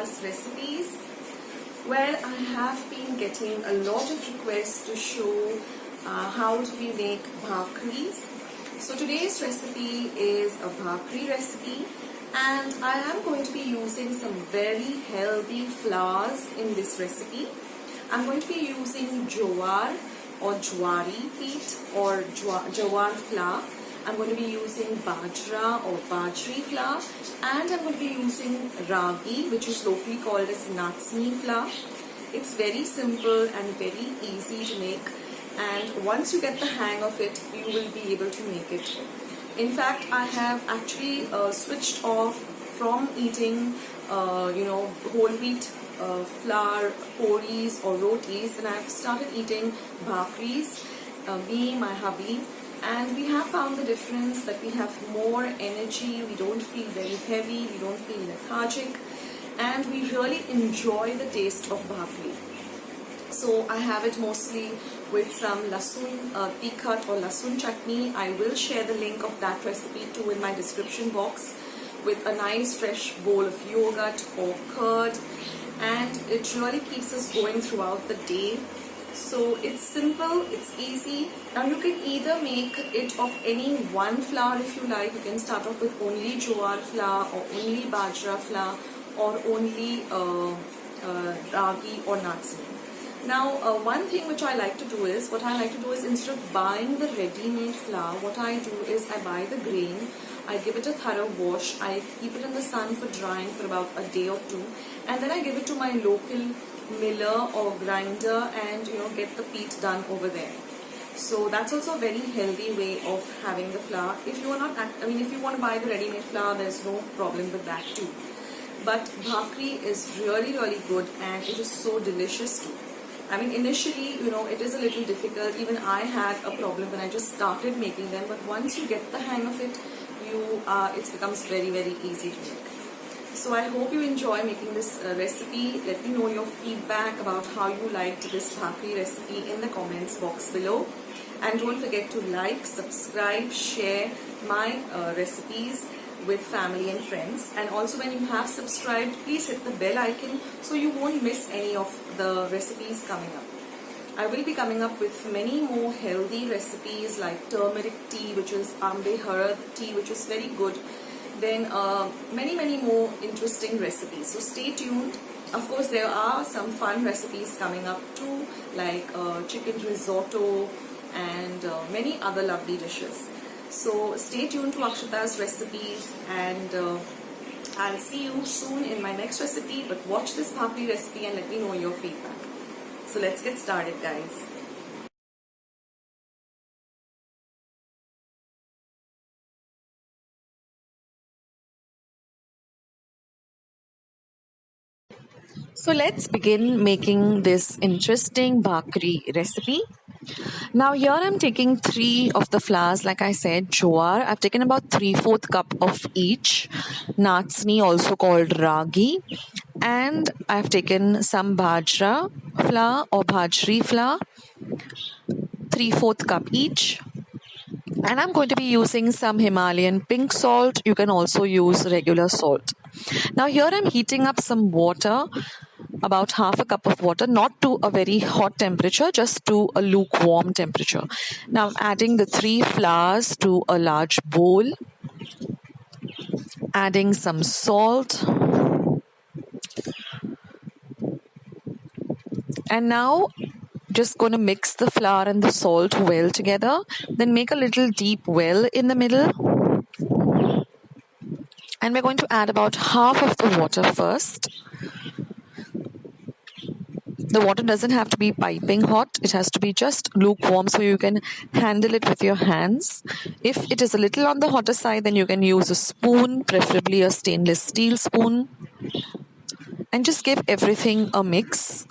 Akshatas recipes. Well, I have been getting a lot of requests to show how do we make bhakris. So today's recipe is a bhakri recipe, and I am going to be using some very healthy flours in this recipe. I'm going to be using jowar or jwari wheat or jowar flour. I'm going to be using bajra or bajri flour, and I'm going to be using ragi, which is locally called as nachni flour. It's very simple and very easy to make, and once you get the hang of it, you will be able to make it. In fact, I have actually switched off from eating whole wheat flour puris or rotis, and I've started eating bhakris, me, my hubby, and we have found the difference that we have more energy, we don't feel very heavy, we don't feel lethargic, and we really enjoy the taste of bhakri. So I have it mostly with some lasun tikhat or lasun chutney. I will share the link of that recipe too in my description box, with a nice fresh bowl of yogurt or curd, and it really keeps us going throughout the day. So it's simple, it's easy. Now you can either make it of any one flour if you like. You can start off with only jowar flour or only bajra flour or only ragi or nachni. Now one thing which I like to do is, instead of buying the ready-made flour, what I do is I buy the grain, I give it a thorough wash, I keep it in the sun for drying for about a day or two, and then I give it to my local miller or grinder and get the peat done over there. So that's also a very healthy way of having the flour. If you are not, if you want to buy the ready-made flour, there's no problem with that too. But bhakri is really good, and it is so delicious too. Initially, it is a little difficult. Even I had a problem when I just started making them, but once you get the hang of it, it becomes very easy to make. So I hope you enjoy making this recipe. Let me know your feedback about how you liked this bhakri recipe in the comments box below. And don't forget to like, subscribe, share my recipes with family and friends. And also, when you have subscribed, please hit the bell icon so you won't miss any of the recipes coming up. I will be coming up with many more healthy recipes like turmeric tea, which is ambe harad tea, which is very good. Then many more interesting recipes. So stay tuned. Of course, there are some fun recipes coming up too, like chicken risotto and many other lovely dishes. So stay tuned to Akshatas recipes, and I'll see you soon in my next recipe. But watch this bhakri recipe and let me know your feedback. So let's get started, guys. So let's begin making this interesting bhakri recipe. Now here I'm taking 3 of the flours, like I said, jowar. I've taken about 3/4 cup of each. Nachni, also called ragi. And I've taken some bajra flour or bajri flour, 3/4 cup each. And I'm going to be using some Himalayan pink salt. You can also use regular salt. Now here I'm heating up some water, about half a cup of water, not to a very hot temperature, just to a lukewarm temperature. Now I'm adding the 3 flours to a large bowl, adding some salt, and now just going to mix the flour and the salt well together. Then make a little deep well in the middle, and we're going to add about half of the water first. The water doesn't have to be piping hot. It has to be just lukewarm so you can handle it with your hands. If it is a little on the hotter side, then you can use a spoon, preferably a stainless steel spoon, and just give everything a mix.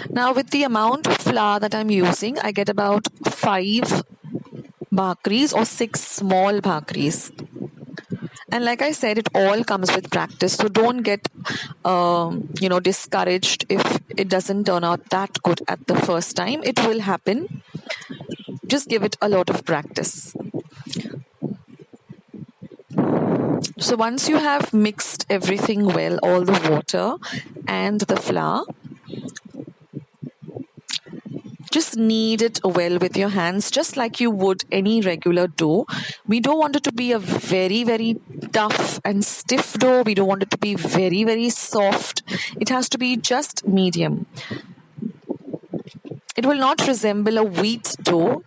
Now with the amount of flour that I'm using, I get about 5 bhakris or 6 small bhakris. And like I said, it all comes with practice. So don't get, discouraged if it doesn't turn out that good at the first time. It will happen. Just give it a lot of practice. So once you have mixed everything well, all the water and the flour, just knead it well with your hands, just like you would any regular dough. We don't want it to be a very, very tough and stiff dough. We don't want it to be very, very soft. It has to be just medium. It will not resemble a wheat dough,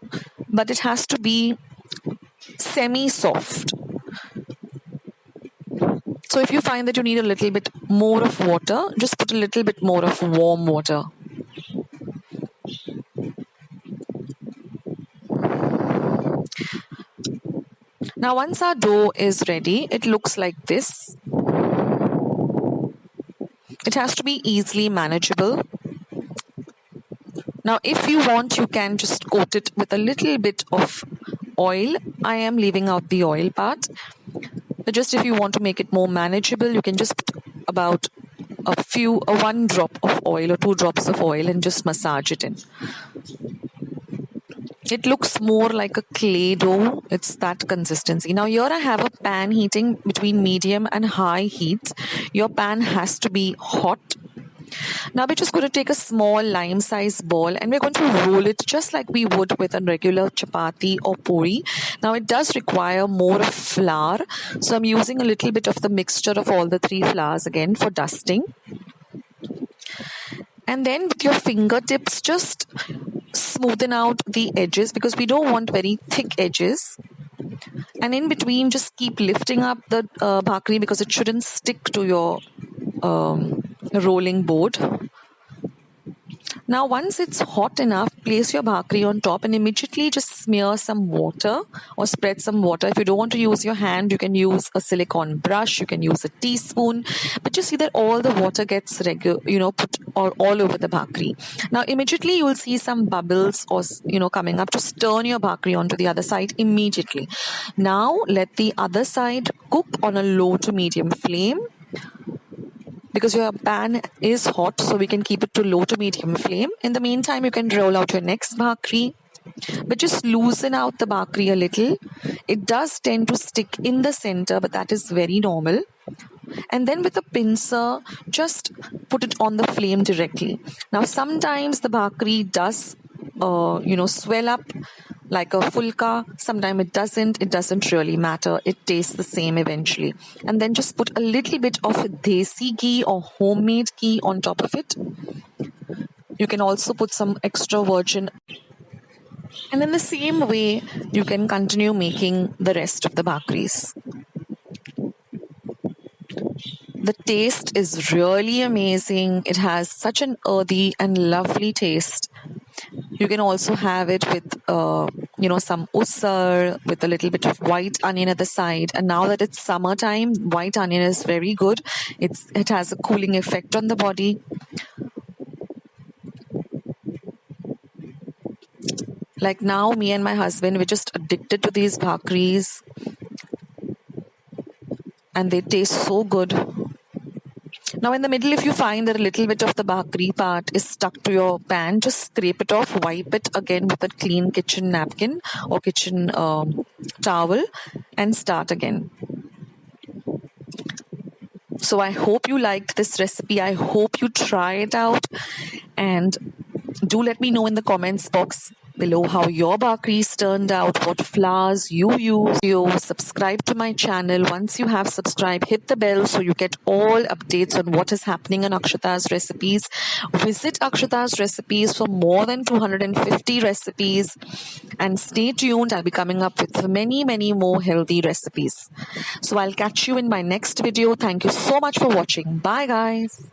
but it has to be semi-soft. So if you find that you need a little bit more of water, just put a little bit more of warm water. Now once our dough is ready, it looks like this. It has to be easily manageable. Now if you want, you can just coat it with a little bit of oil. I am leaving out the oil part. But just if you want to make it more manageable, you can just put about one drop of oil or 2 drops of oil and just massage it in. It looks more like a clay dough. It's that consistency. Now here I have a pan heating between medium and high heat. Your pan has to be hot. Now we're just going to take a small lime-sized ball and we're going to roll it just like we would with a regular chapati or puri. Now it does require more of flour. So I'm using a little bit of the mixture of all the 3 flours again for dusting. And then with your fingertips, just smoothen out the edges because we don't want very thick edges. And in between, just keep lifting up the bhakri because it shouldn't stick to your rolling board. Now once it's hot enough, place your bhakri on top and immediately just smear some water or spread some water. If you don't want to use your hand, you can use a silicone brush, you can use a teaspoon, but just see that all the water gets put all over the bhakri. Now immediately you will see some bubbles or coming up. Just turn your bhakri onto the other side immediately. Now let the other side cook on a low to medium flame. Because your pan is hot, so we can keep it to low to medium flame. In the meantime, you can roll out your next bhakri, but just loosen out the bhakri a little. It does tend to stick in the center, but that is very normal. And then with a pincer, just put it on the flame directly. Now, sometimes the bhakri does, swell up like a fulka. Sometimes it doesn't. It doesn't really matter. It tastes the same eventually. And then just put a little bit of desi ghee or homemade ghee on top of it. You can also put some extra virgin. And in the same way, you can continue making the rest of the bhakris. The taste is really amazing. It has such an earthy and lovely taste. You can also have it with, some usal with a little bit of white onion at the side. And now that it's summertime, white onion is very good. It has a cooling effect on the body. Like now, me and my husband, we're just addicted to these bhakris. And they taste so good. Now in the middle, if you find that a little bit of the bhakri part is stuck to your pan, just scrape it off, wipe it again with a clean kitchen napkin or kitchen towel and start again. So I hope you liked this recipe. I hope you try it out and do let me know in the comments box below how your bhakris turned out, what flours you use. You subscribe to my channel. Once you have subscribed, hit the bell so you get all updates on what is happening on Akshatas recipes. Visit Akshatas recipes for more than 250 recipes and stay tuned. I'll be coming up with many, many more healthy recipes. So I'll catch you in my next video. Thank you so much for watching. Bye guys.